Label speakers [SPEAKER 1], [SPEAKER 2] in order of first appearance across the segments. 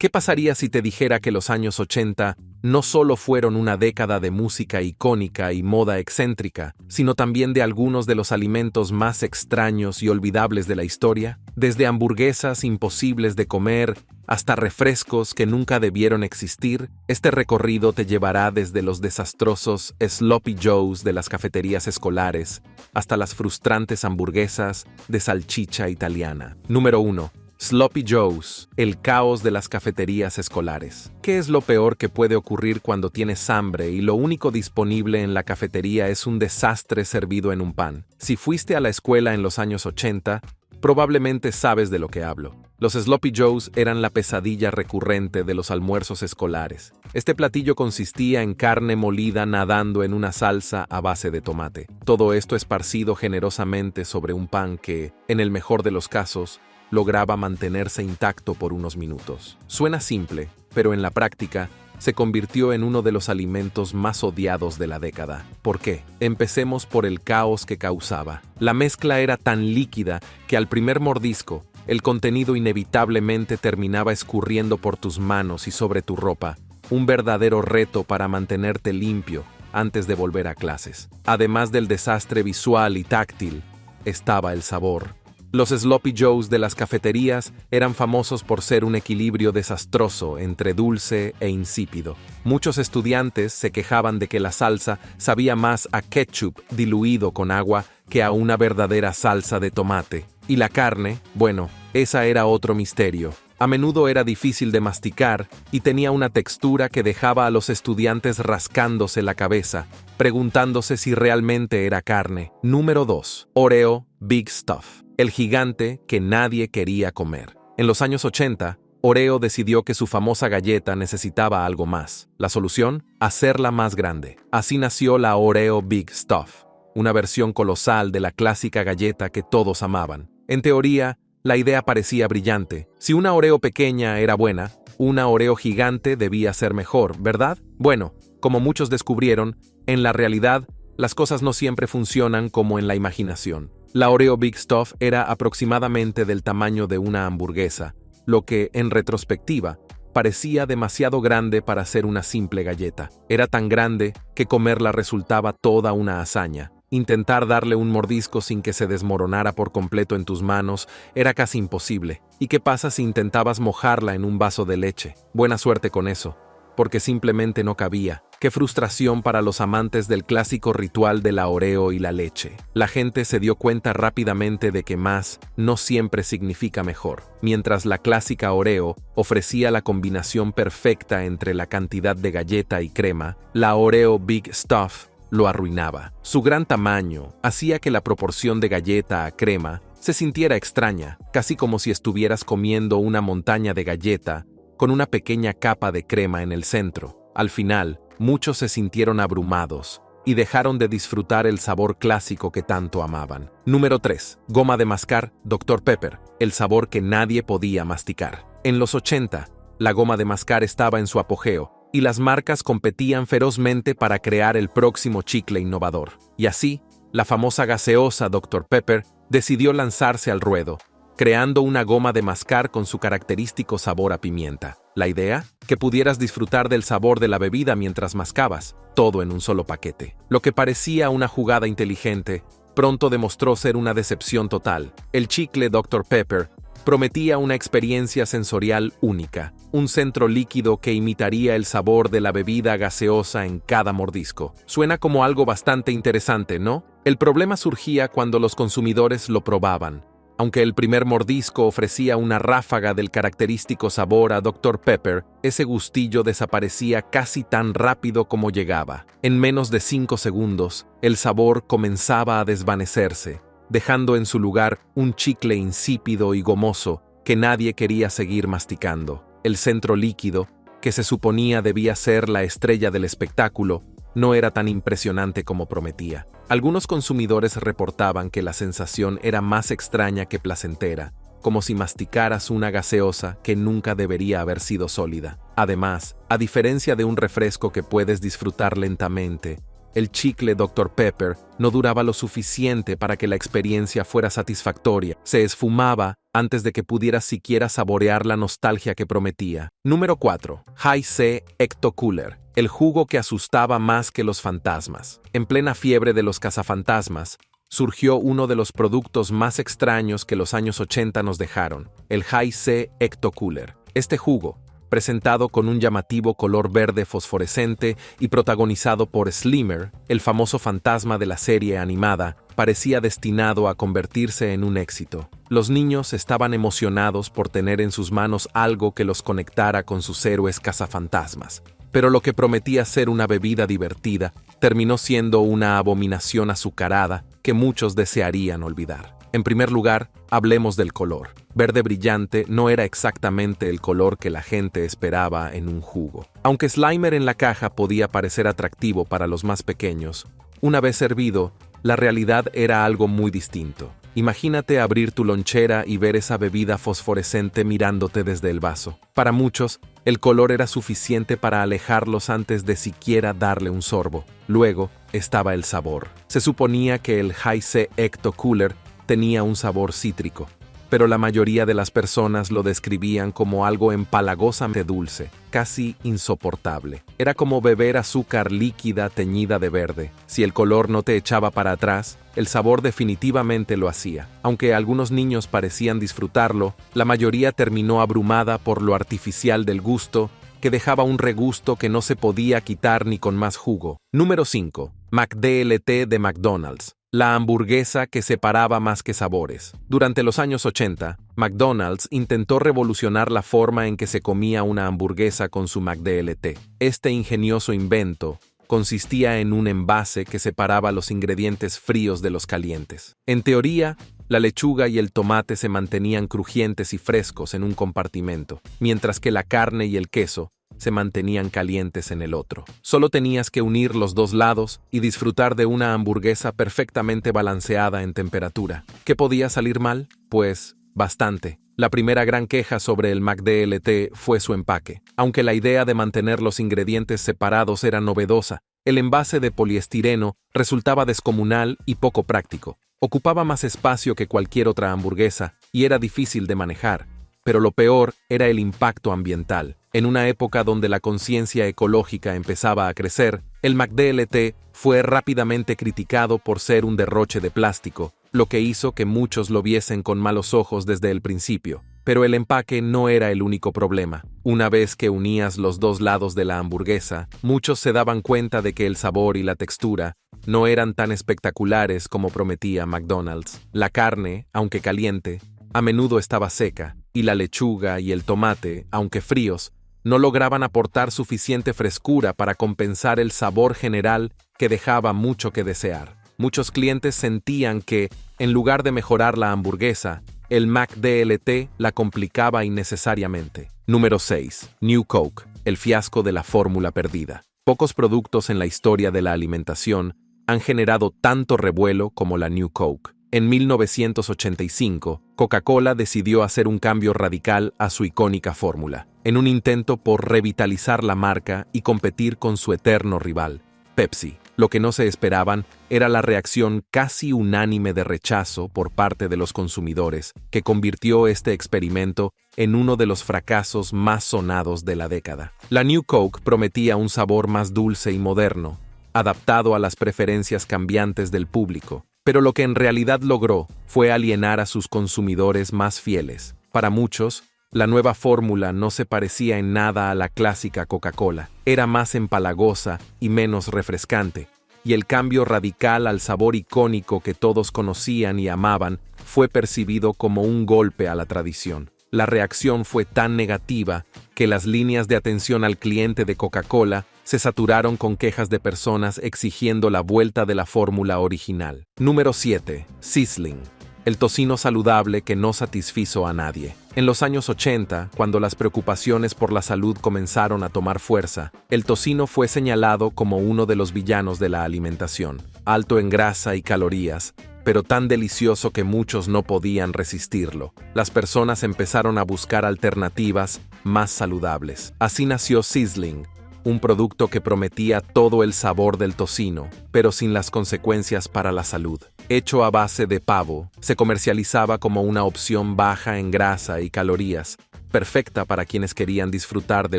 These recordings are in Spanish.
[SPEAKER 1] ¿Qué pasaría si te dijera que los años 80 no solo fueron una década de música icónica y moda excéntrica, sino también de algunos de los alimentos más extraños y olvidables de la historia? Desde hamburguesas imposibles de comer hasta refrescos que nunca debieron existir, este recorrido te llevará desde los desastrosos Sloppy Joes de las cafeterías escolares hasta las frustrantes hamburguesas de salchicha italiana. Número 1. Sloppy Joes, el caos de las cafeterías escolares. ¿Qué es lo peor que puede ocurrir cuando tienes hambre y lo único disponible en la cafetería es un desastre servido en un pan? Si fuiste a la escuela en los años 80, probablemente sabes de lo que hablo. Los Sloppy Joes eran la pesadilla recurrente de los almuerzos escolares. Este platillo consistía en carne molida nadando en una salsa a base de tomate. Todo esto esparcido generosamente sobre un pan que, en el mejor de los casos, lograba mantenerse intacto por unos minutos. Suena simple, pero en la práctica se convirtió en uno de los alimentos más odiados de la década. ¿Por qué? Empecemos por el caos que causaba. La mezcla era tan líquida que al primer mordisco, el contenido inevitablemente terminaba escurriendo por tus manos y sobre tu ropa, un verdadero reto para mantenerte limpio antes de volver a clases. Además del desastre visual y táctil, estaba el sabor. Los Sloppy Joes de las cafeterías eran famosos por ser un equilibrio desastroso entre dulce e insípido. Muchos estudiantes se quejaban de que la salsa sabía más a ketchup diluido con agua que a una verdadera salsa de tomate. Y la carne, bueno, esa era otro misterio. A menudo era difícil de masticar y tenía una textura que dejaba a los estudiantes rascándose la cabeza, preguntándose si realmente era carne. Número 2. Oreo Big Stuff. El gigante que nadie quería comer. En los años 80, Oreo decidió que su famosa galleta necesitaba algo más. ¿La solución? Hacerla más grande. Así nació la Oreo Big Stuff, una versión colosal de la clásica galleta que todos amaban. En teoría, la idea parecía brillante. Si una Oreo pequeña era buena, una Oreo gigante debía ser mejor, ¿verdad? Bueno, como muchos descubrieron, en la realidad, las cosas no siempre funcionan como en la imaginación. La Oreo Big Stuff era aproximadamente del tamaño de una hamburguesa, lo que, en retrospectiva, parecía demasiado grande para ser una simple galleta. Era tan grande que comerla resultaba toda una hazaña. Intentar darle un mordisco sin que se desmoronara por completo en tus manos era casi imposible. ¿Y qué pasa si intentabas mojarla en un vaso de leche? Buena suerte con eso, porque simplemente no cabía. Qué frustración para los amantes del clásico ritual de la Oreo y la leche. La gente se dio cuenta rápidamente de que más no siempre significa mejor. Mientras la clásica Oreo ofrecía la combinación perfecta entre la cantidad de galleta y crema, la Oreo Big Stuff lo arruinaba. Su gran tamaño hacía que la proporción de galleta a crema se sintiera extraña, casi como si estuvieras comiendo una montaña de galleta con una pequeña capa de crema en el centro. Al final, muchos se sintieron abrumados y dejaron de disfrutar el sabor clásico que tanto amaban. Número 3. Goma de mascar Dr. Pepper, el sabor que nadie podía masticar. En los 80, la goma de mascar estaba en su apogeo y las marcas competían ferozmente para crear el próximo chicle innovador. Y así, la famosa gaseosa Dr. Pepper decidió lanzarse al ruedo, creando una goma de mascar con su característico sabor a pimienta. La idea, que pudieras disfrutar del sabor de la bebida mientras mascabas, todo en un solo paquete. Lo que parecía una jugada inteligente, pronto demostró ser una decepción total. El chicle Dr. Pepper prometía una experiencia sensorial única, un centro líquido que imitaría el sabor de la bebida gaseosa en cada mordisco. Suena como algo bastante interesante, ¿no? El problema surgía cuando los consumidores lo probaban. Aunque el primer mordisco ofrecía una ráfaga del característico sabor a Dr. Pepper, ese gustillo desaparecía casi tan rápido como llegaba. En menos de 5 segundos, el sabor comenzaba a desvanecerse, dejando en su lugar un chicle insípido y gomoso que nadie quería seguir masticando. El centro líquido, que se suponía debía ser la estrella del espectáculo, no era tan impresionante como prometía. Algunos consumidores reportaban que la sensación era más extraña que placentera, como si masticaras una gaseosa que nunca debería haber sido sólida. Además, a diferencia de un refresco que puedes disfrutar lentamente, el chicle Dr. Pepper no duraba lo suficiente para que la experiencia fuera satisfactoria. Se esfumaba antes de que pudieras siquiera saborear la nostalgia que prometía. Número 4. Hi-C Ecto Cooler, el jugo que asustaba más que los fantasmas. En plena fiebre de los cazafantasmas, surgió uno de los productos más extraños que los años 80 nos dejaron, el Hi-C Ecto Cooler. Este jugo, presentado con un llamativo color verde fosforescente y protagonizado por Slimer, el famoso fantasma de la serie animada, parecía destinado a convertirse en un éxito. Los niños estaban emocionados por tener en sus manos algo que los conectara con sus héroes cazafantasmas. Pero lo que prometía ser una bebida divertida terminó siendo una abominación azucarada que muchos desearían olvidar. En primer lugar, hablemos del color. Verde brillante no era exactamente el color que la gente esperaba en un jugo. Aunque Slimer en la caja podía parecer atractivo para los más pequeños, una vez servido, la realidad era algo muy distinto. Imagínate abrir tu lonchera y ver esa bebida fosforescente mirándote desde el vaso. Para muchos, el color era suficiente para alejarlos antes de siquiera darle un sorbo. Luego estaba el sabor. Se suponía que el Hi-C Ecto Cooler tenía un sabor cítrico, pero la mayoría de las personas lo describían como algo empalagosamente dulce, casi insoportable. Era como beber azúcar líquida teñida de verde. Si el color no te echaba para atrás, el sabor definitivamente lo hacía. Aunque algunos niños parecían disfrutarlo, la mayoría terminó abrumada por lo artificial del gusto, que dejaba un regusto que no se podía quitar ni con más jugo. Número 5. McDLT de McDonald's. La hamburguesa que separaba más que sabores. Durante los años 80, McDonald's intentó revolucionar la forma en que se comía una hamburguesa con su McDLT. Este ingenioso invento consistía en un envase que separaba los ingredientes fríos de los calientes. En teoría, la lechuga y el tomate se mantenían crujientes y frescos en un compartimento, mientras que la carne y el queso se mantenían calientes en el otro. Solo tenías que unir los dos lados y disfrutar de una hamburguesa perfectamente balanceada en temperatura. ¿Qué podía salir mal? Pues, bastante. La primera gran queja sobre el McDLT fue su empaque. Aunque la idea de mantener los ingredientes separados era novedosa, el envase de poliestireno resultaba descomunal y poco práctico. Ocupaba más espacio que cualquier otra hamburguesa y era difícil de manejar. Pero lo peor era el impacto ambiental. En una época donde la conciencia ecológica empezaba a crecer, el McDLT fue rápidamente criticado por ser un derroche de plástico, lo que hizo que muchos lo viesen con malos ojos desde el principio. Pero el empaque no era el único problema. Una vez que unías los dos lados de la hamburguesa, muchos se daban cuenta de que el sabor y la textura no eran tan espectaculares como prometía McDonald's. La carne, aunque caliente, a menudo estaba seca, y la lechuga y el tomate, aunque fríos, no lograban aportar suficiente frescura para compensar el sabor general que dejaba mucho que desear. Muchos clientes sentían que, en lugar de mejorar la hamburguesa, el McDLT la complicaba innecesariamente. Número 6. New Coke, el fiasco de la fórmula perdida. Pocos productos en la historia de la alimentación han generado tanto revuelo como la New Coke. En 1985, Coca-Cola decidió hacer un cambio radical a su icónica fórmula, en un intento por revitalizar la marca y competir con su eterno rival, Pepsi. Lo que no se esperaban era la reacción casi unánime de rechazo por parte de los consumidores, que convirtió este experimento en uno de los fracasos más sonados de la década. La New Coke prometía un sabor más dulce y moderno, adaptado a las preferencias cambiantes del público, pero lo que en realidad logró fue alienar a sus consumidores más fieles. Para muchos, la nueva fórmula no se parecía en nada a la clásica Coca-Cola. Era más empalagosa y menos refrescante, y el cambio radical al sabor icónico que todos conocían y amaban fue percibido como un golpe a la tradición. La reacción fue tan negativa que las líneas de atención al cliente de Coca-Cola se saturaron con quejas de personas exigiendo la vuelta de la fórmula original. Número 7. Sizzling, el tocino saludable que no satisfizo a nadie. En los años 80, cuando las preocupaciones por la salud comenzaron a tomar fuerza, el tocino fue señalado como uno de los villanos de la alimentación. Alto en grasa y calorías, pero tan delicioso que muchos no podían resistirlo. Las personas empezaron a buscar alternativas más saludables. Así nació Sizzling, un producto que prometía todo el sabor del tocino, pero sin las consecuencias para la salud. Hecho a base de pavo, se comercializaba como una opción baja en grasa y calorías, perfecta para quienes querían disfrutar de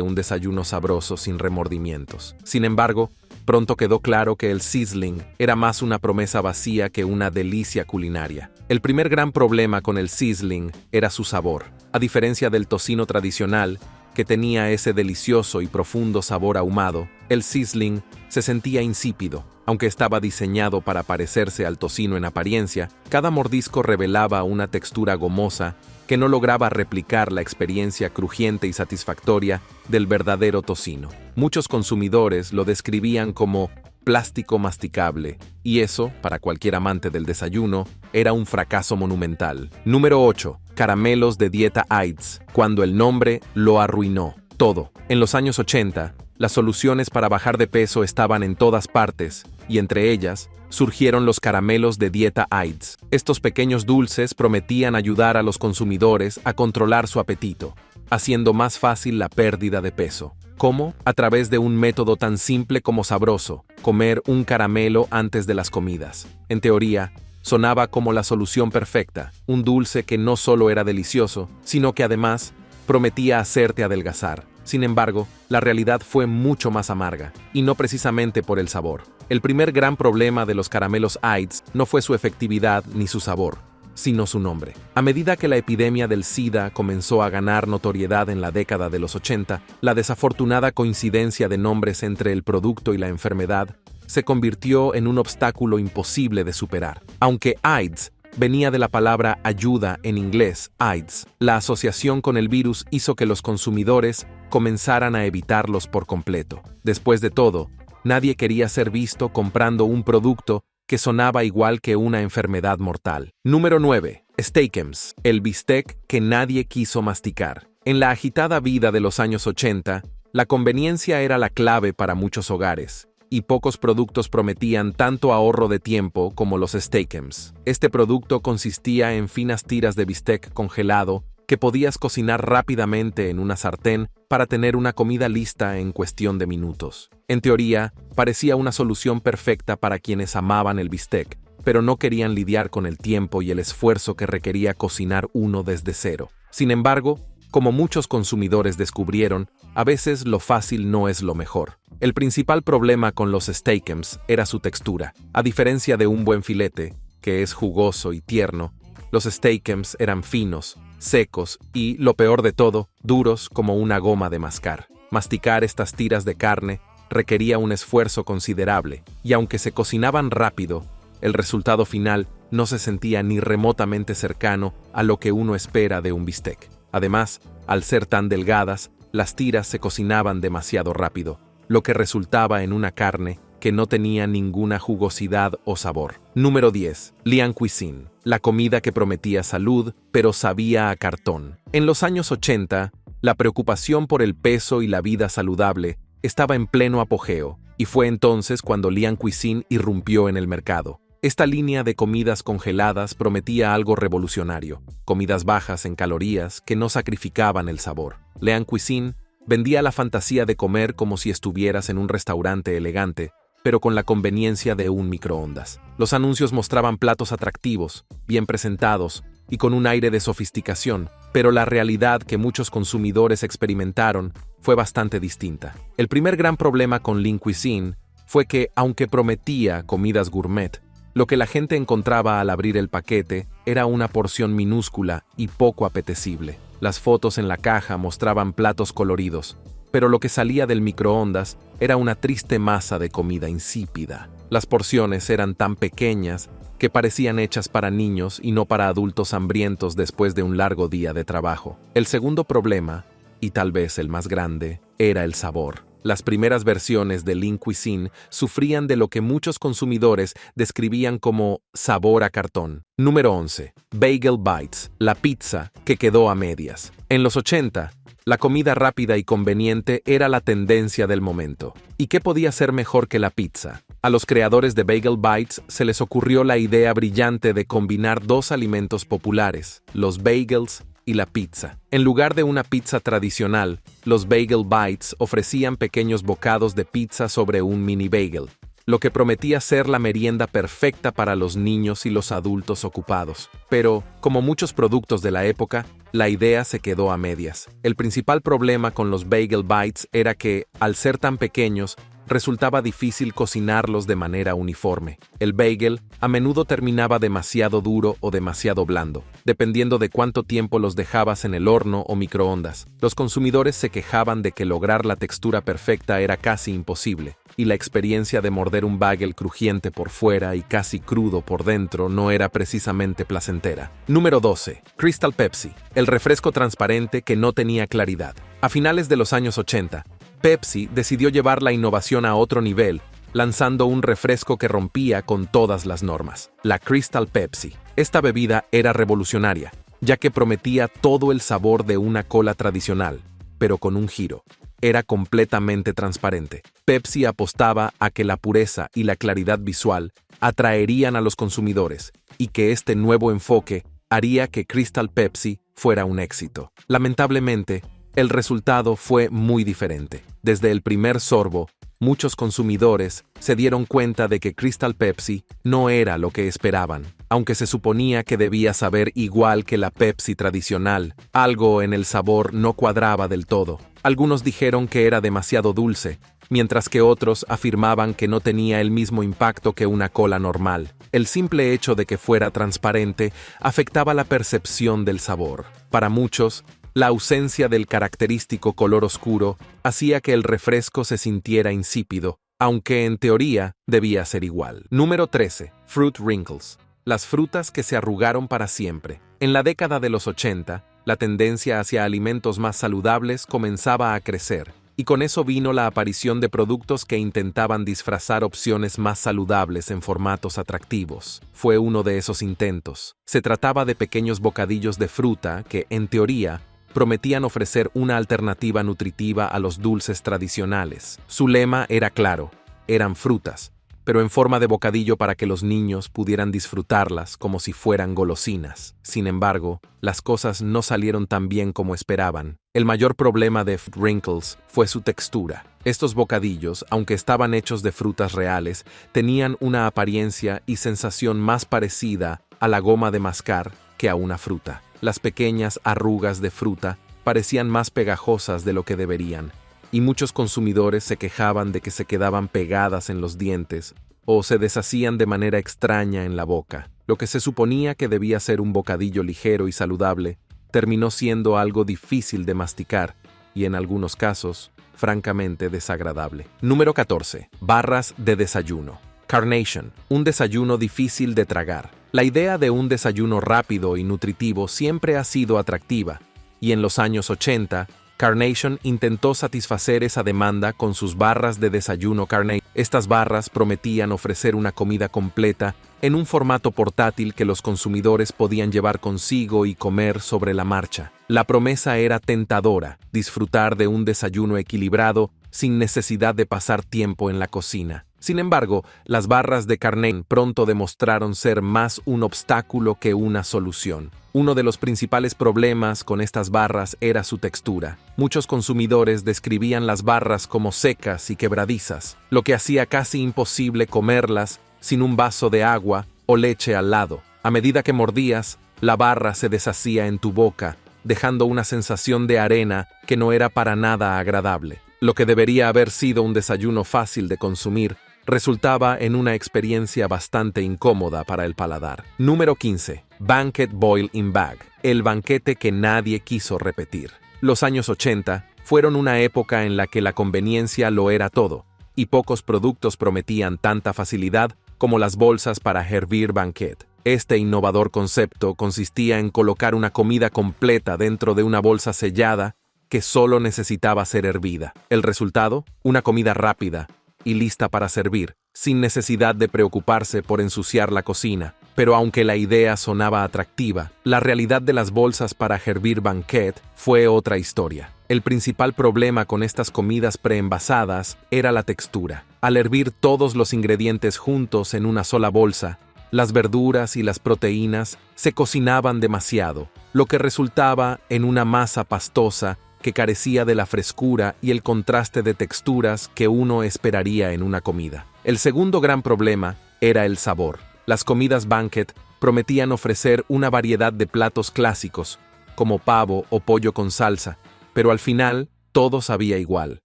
[SPEAKER 1] un desayuno sabroso sin remordimientos. Sin embargo, pronto quedó claro que el sizzling era más una promesa vacía que una delicia culinaria. El primer gran problema con el sizzling era su sabor. A diferencia del tocino tradicional, que tenía ese delicioso y profundo sabor ahumado, el sizzling se sentía insípido. Aunque estaba diseñado para parecerse al tocino en apariencia, cada mordisco revelaba una textura gomosa que no lograba replicar la experiencia crujiente y satisfactoria del verdadero tocino. Muchos consumidores lo describían como plástico masticable, y eso, para cualquier amante del desayuno, era un fracaso monumental. Número 8. Caramelos de dieta AIDS, cuando el nombre lo arruinó todo. En los años 80, las soluciones para bajar de peso estaban en todas partes, y entre ellas, surgieron los caramelos de dieta AIDS. Estos pequeños dulces prometían ayudar a los consumidores a controlar su apetito, haciendo más fácil la pérdida de peso. ¿Cómo? A través de un método tan simple como sabroso, comer un caramelo antes de las comidas. En teoría, sonaba como la solución perfecta, un dulce que no solo era delicioso, sino que además prometía hacerte adelgazar. Sin embargo, la realidad fue mucho más amarga, y no precisamente por el sabor. El primer gran problema de los caramelos AIDS no fue su efectividad ni su sabor, sino su nombre. A medida que la epidemia del SIDA comenzó a ganar notoriedad en la década de los 80, la desafortunada coincidencia de nombres entre el producto y la enfermedad se convirtió en un obstáculo imposible de superar. Aunque AIDS venía de la palabra ayuda en inglés, AIDS, la asociación con el virus hizo que los consumidores comenzaran a evitarlos por completo. Después de todo, nadie quería ser visto comprando un producto que sonaba igual que una enfermedad mortal. Número 9. Steak-umm, el bistec que nadie quiso masticar. En la agitada vida de los años 80, la conveniencia era la clave para muchos hogares, y pocos productos prometían tanto ahorro de tiempo como los steak-umm. Este producto consistía en finas tiras de bistec congelado que podías cocinar rápidamente en una sartén para tener una comida lista en cuestión de minutos. En teoría, parecía una solución perfecta para quienes amaban el bistec, pero no querían lidiar con el tiempo y el esfuerzo que requería cocinar uno desde cero. Sin embargo, como muchos consumidores descubrieron, a veces lo fácil no es lo mejor. El principal problema con los steak-umm era su textura. A diferencia de un buen filete, que es jugoso y tierno, los steak-umm eran finos, secos y, lo peor de todo, duros como una goma de mascar. Masticar estas tiras de carne requería un esfuerzo considerable, y aunque se cocinaban rápido, el resultado final no se sentía ni remotamente cercano a lo que uno espera de un bistec. Además, al ser tan delgadas, las tiras se cocinaban demasiado rápido, lo que resultaba en una carne que no tenía ninguna jugosidad o sabor. Número 10. Lian Cuisine, la comida que prometía salud, pero sabía a cartón. En los años 80, la preocupación por el peso y la vida saludable estaba en pleno apogeo, y fue entonces cuando Lian Cuisine irrumpió en el mercado. Esta línea de comidas congeladas prometía algo revolucionario, comidas bajas en calorías que no sacrificaban el sabor. Lian Cuisine vendía la fantasía de comer como si estuvieras en un restaurante elegante, pero con la conveniencia de un microondas. Los anuncios mostraban platos atractivos, bien presentados y con un aire de sofisticación, pero la realidad que muchos consumidores experimentaron fue bastante distinta. El primer gran problema con Lian Cuisine fue que, aunque prometía comidas gourmet, lo que la gente encontraba al abrir el paquete era una porción minúscula y poco apetecible. Las fotos en la caja mostraban platos coloridos, pero lo que salía del microondas era una triste masa de comida insípida. Las porciones eran tan pequeñas que parecían hechas para niños y no para adultos hambrientos después de un largo día de trabajo. El segundo problema, y tal vez el más grande, era el sabor. Las primeras versiones de Lian Cuisine sufrían de lo que muchos consumidores describían como sabor a cartón. Número 11. Bagel Bites, la pizza que quedó a medias. En los 80, la comida rápida y conveniente era la tendencia del momento. ¿Y qué podía ser mejor que la pizza? A los creadores de Bagel Bites se les ocurrió la idea brillante de combinar dos alimentos populares, los bagels y la pizza. En lugar de una pizza tradicional, los Bagel Bites ofrecían pequeños bocados de pizza sobre un mini bagel, lo que prometía ser la merienda perfecta para los niños y los adultos ocupados. Pero, como muchos productos de la época, la idea se quedó a medias. El principal problema con los Bagel Bites era que, al ser tan pequeños, resultaba difícil cocinarlos de manera uniforme. El bagel a menudo terminaba demasiado duro o demasiado blando, dependiendo de cuánto tiempo los dejabas en el horno o microondas. Los consumidores se quejaban de que lograr la textura perfecta era casi imposible, y la experiencia de morder un bagel crujiente por fuera y casi crudo por dentro no era precisamente placentera. Número 12. Crystal Pepsi, el refresco transparente que no tenía claridad. A finales de los años 80, Pepsi decidió llevar la innovación a otro nivel, lanzando un refresco que rompía con todas las normas, la Crystal Pepsi. Esta bebida era revolucionaria, ya que prometía todo el sabor de una cola tradicional, pero con un giro. Era completamente transparente. Pepsi apostaba a que la pureza y la claridad visual atraerían a los consumidores, y que este nuevo enfoque haría que Crystal Pepsi fuera un éxito. Lamentablemente, el resultado fue muy diferente. Desde el primer sorbo, muchos consumidores se dieron cuenta de que Crystal Pepsi no era lo que esperaban. Aunque se suponía que debía saber igual que la Pepsi tradicional, algo en el sabor no cuadraba del todo. Algunos dijeron que era demasiado dulce, mientras que otros afirmaban que no tenía el mismo impacto que una cola normal. El simple hecho de que fuera transparente afectaba la percepción del sabor. Para muchos, la ausencia del característico color oscuro hacía que el refresco se sintiera insípido, aunque en teoría debía ser igual. Número 13. Fruit Wrinkles. Las frutas que se arrugaron para siempre. En la década de los 80, la tendencia hacia alimentos más saludables comenzaba a crecer, y con eso vino la aparición de productos que intentaban disfrazar opciones más saludables en formatos atractivos. Fue uno de esos intentos. Se trataba de pequeños bocadillos de fruta que, en teoría, prometían ofrecer una alternativa nutritiva a los dulces tradicionales. Su lema era claro: eran frutas, pero en forma de bocadillo para que los niños pudieran disfrutarlas como si fueran golosinas. Sin embargo, las cosas no salieron tan bien como esperaban. El mayor problema de Fruit Wrinkles fue su textura. Estos bocadillos, aunque estaban hechos de frutas reales, tenían una apariencia y sensación más parecida a la goma de mascar que a una fruta. Las pequeñas arrugas de fruta parecían más pegajosas de lo que deberían, y muchos consumidores se quejaban de que se quedaban pegadas en los dientes o se deshacían de manera extraña en la boca. Lo que se suponía que debía ser un bocadillo ligero y saludable terminó siendo algo difícil de masticar y, en algunos casos, francamente desagradable. Número 14. Barras de desayuno. Carnation, un desayuno difícil de tragar. La idea de un desayuno rápido y nutritivo siempre ha sido atractiva, y en los años 80, Carnation intentó satisfacer esa demanda con sus barras de desayuno Carnation. Estas barras prometían ofrecer una comida completa en un formato portátil que los consumidores podían llevar consigo y comer sobre la marcha. La promesa era tentadora: disfrutar de un desayuno equilibrado sin necesidad de pasar tiempo en la cocina. Sin embargo, las barras de Carnation pronto demostraron ser más un obstáculo que una solución. Uno de los principales problemas con estas barras era su textura. Muchos consumidores describían las barras como secas y quebradizas, lo que hacía casi imposible comerlas sin un vaso de agua o leche al lado. A medida que mordías, la barra se deshacía en tu boca, dejando una sensación de arena que no era para nada agradable. Lo que debería haber sido un desayuno fácil de consumir resultaba en una experiencia bastante incómoda para el paladar. Número 15. Banquet Boil-in Bag, el banquete que nadie quiso repetir. Los años 80 fueron una época en la que la conveniencia lo era todo, y pocos productos prometían tanta facilidad como las bolsas para hervir banquet. Este innovador concepto consistía en colocar una comida completa dentro de una bolsa sellada que solo necesitaba ser hervida. El resultado: una comida rápida y lista para servir, sin necesidad de preocuparse por ensuciar la cocina. Pero aunque la idea sonaba atractiva, la realidad de las bolsas para hervir banquet fue otra historia. El principal problema con estas comidas preenvasadas era la textura. Al hervir todos los ingredientes juntos en una sola bolsa, Las verduras y las proteínas se cocinaban demasiado, lo que resultaba en una masa pastosa que carecía de la frescura y el contraste de texturas que uno esperaría en una comida. El segundo gran problema era el sabor. Las comidas banquet prometían ofrecer una variedad de platos clásicos, como pavo o pollo con salsa, pero al final todo sabía igual.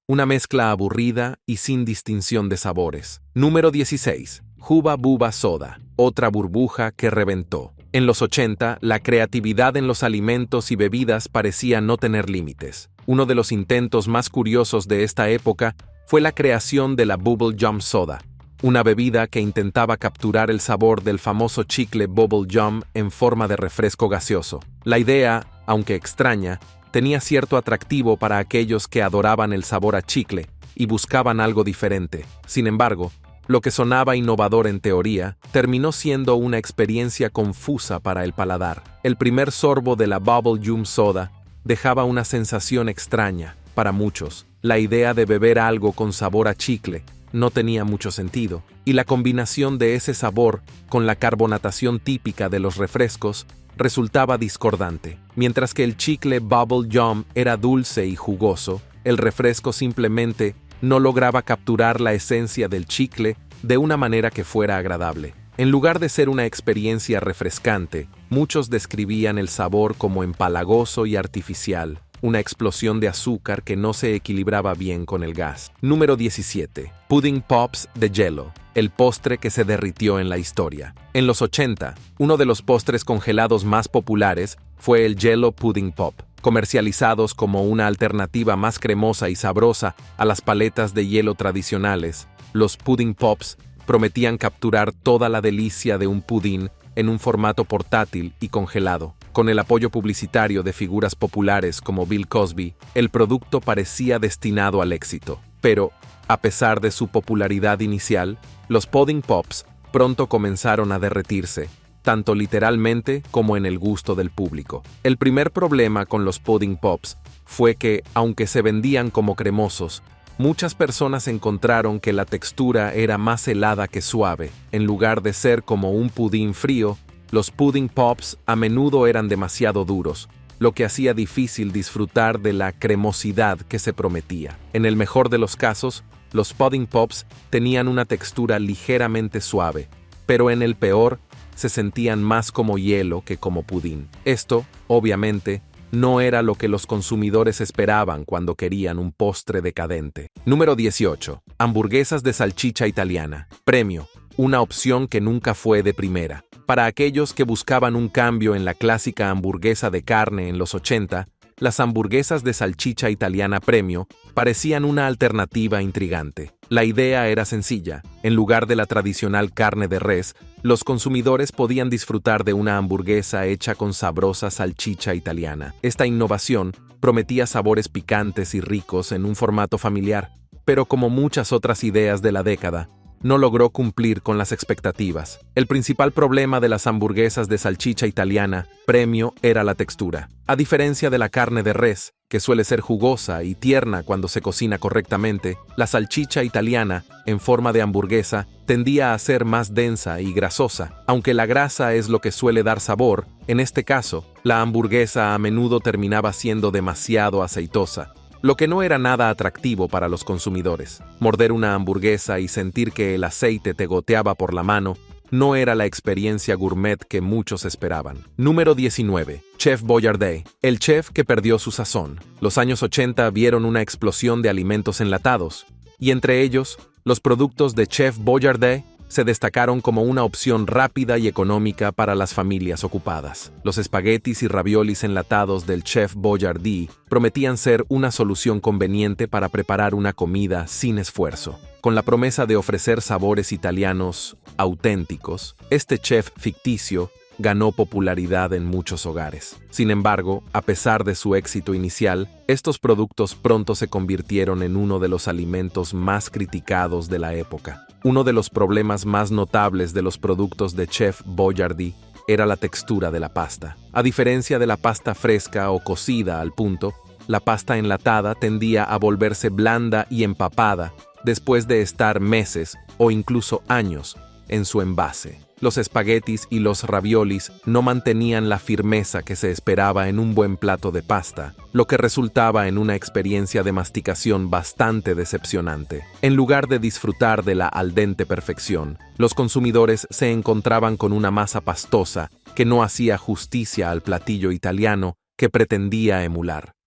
[SPEAKER 1] Una mezcla aburrida y sin distinción de sabores. Número 16. Hubba Bubba Soda, otra burbuja que reventó. En los 80, la creatividad en los alimentos y bebidas parecía no tener límites. Uno de los intentos más curiosos de esta época fue la creación de la Bubble Gum Soda, una bebida que intentaba capturar el sabor del famoso chicle Bubble Gum en forma de refresco gaseoso. La idea, aunque extraña, tenía cierto atractivo para aquellos que adoraban el sabor a chicle y buscaban algo diferente. Sin embargo, lo que sonaba innovador en teoría, terminó siendo una experiencia confusa para el paladar. El primer sorbo de la Bubble Gum Soda dejaba una sensación extraña. Para muchos, la idea de beber algo con sabor a chicle no tenía mucho sentido, y la combinación de ese sabor con la carbonatación típica de los refrescos resultaba discordante. Mientras que el chicle Bubble Gum era dulce y jugoso, el refresco simplemente no lograba capturar la esencia del chicle de una manera que fuera agradable. En lugar de ser una experiencia refrescante, muchos describían el sabor como empalagoso y artificial, una explosión de azúcar que no se equilibraba bien con el gas. Número 17. Pudding Pops de Jell-O, el postre que se derritió en la historia. En los 80, uno de los postres congelados más populares fue el Jell-O Pudding Pop, comercializados como una alternativa más cremosa y sabrosa a las paletas de hielo tradicionales. Los Pudding Pops prometían capturar toda la delicia de un pudín en un formato portátil y congelado. Con el apoyo publicitario de figuras populares como Bill Cosby, el producto parecía destinado al éxito. Pero, a pesar de su popularidad inicial, los Pudding Pops pronto comenzaron a derretirse, tanto literalmente como en el gusto del público. El primer problema con los Pudding Pops fue que, aunque se vendían como cremosos, muchas personas encontraron que la textura era más helada que suave. En lugar de ser como un pudín frío, los Pudding Pops a menudo eran demasiado duros, lo que hacía difícil disfrutar de la cremosidad que se prometía. En el mejor de los casos, los Pudding Pops tenían una textura ligeramente suave, pero en el peor, se sentían más como hielo que como pudín. Esto, obviamente, no era lo que los consumidores esperaban cuando querían un postre decadente. Número 18. Hamburguesas de salchicha italiana. Premio, una opción que nunca fue de primera. Para aquellos que buscaban un cambio en la clásica hamburguesa de carne en los 80, las hamburguesas de salchicha italiana Premio parecían una alternativa intrigante. La idea era sencilla. En lugar de la tradicional carne de res, los consumidores podían disfrutar de una hamburguesa hecha con sabrosa salchicha italiana. Esta innovación prometía sabores picantes y ricos en un formato familiar, pero como muchas otras ideas de la década, no logró cumplir con las expectativas. El principal problema de las hamburguesas de salchicha italiana Premio era la textura. A diferencia de la carne de res, que suele ser jugosa y tierna cuando se cocina correctamente, la salchicha italiana, en forma de hamburguesa, tendía a ser más densa y grasosa. Aunque la grasa es lo que suele dar sabor, en este caso, la hamburguesa a menudo terminaba siendo demasiado aceitosa, lo que no era nada atractivo para los consumidores. Morder una hamburguesa y sentir que el aceite te goteaba por la mano no era la experiencia gourmet que muchos esperaban. Número 19. Chef Boyardee, el chef que perdió su sazón. Los años 80 vieron una explosión de alimentos enlatados, y entre ellos, los productos de Chef Boyardee se destacaron como una opción rápida y económica para las familias ocupadas. Los espaguetis y raviolis enlatados del Chef Boyardee prometían ser una solución conveniente para preparar una comida sin esfuerzo. Con la promesa de ofrecer sabores italianos auténticos, este chef ficticio ganó popularidad en muchos hogares. Sin embargo, a pesar de su éxito inicial, estos productos pronto se convirtieron en uno de los alimentos más criticados de la época. Uno de los problemas más notables de los productos de Chef Boyardee era la textura de la pasta. A diferencia de la pasta fresca o cocida al punto, la pasta enlatada tendía a volverse blanda y empapada después de estar meses o incluso años en su envase. Los espaguetis y los raviolis no mantenían la firmeza que se esperaba en un buen plato de pasta, lo que resultaba en una experiencia de masticación bastante decepcionante. En lugar de disfrutar de la al dente perfección, los consumidores se encontraban con una masa pastosa que no hacía justicia al platillo italiano que pretendía emular.